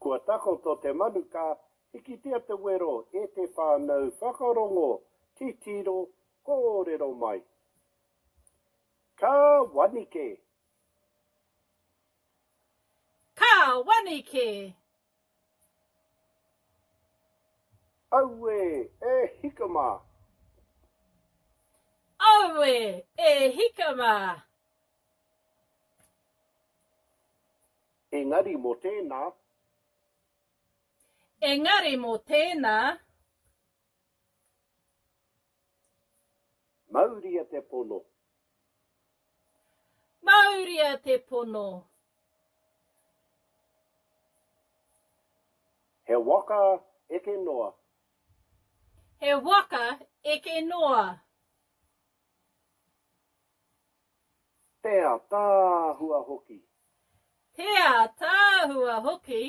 Kua tako to te manuka, hiki tia te wero e te whānau whakarongo, titiro, kōrero mai. Ka wanike. Ka wanike. Aue e hikama. Aue e hikama. Engari mo tēnā. Engari mo tēnā. Mauria te pono. Mauria te pono. He waka eke noa. He waka eke noa. Tea tāhua hoki. Tea tāhua hoki.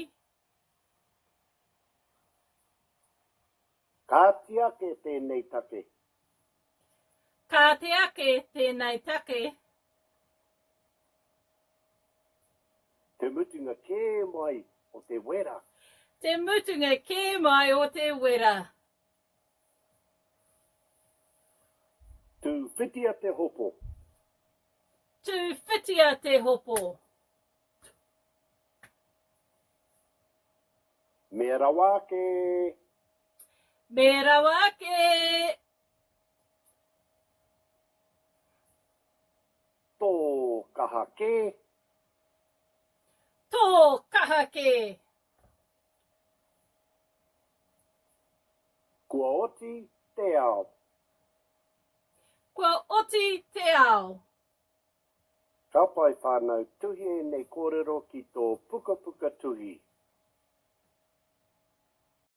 Ka tiake tēnei take. Ka tiake tēnei take. Te mutunga kē mai o te wera. Te mutunga kē mai o te wera. Tu whitia te hopo. Tu whitia te hopo. Me rawake. Me rawake. Tō kaha ke. Tō kaha ke. Kua oti te ao. Kua oti te ao. Ka pai whānau tuhi nei kōrero ki tō puka puka tuhi.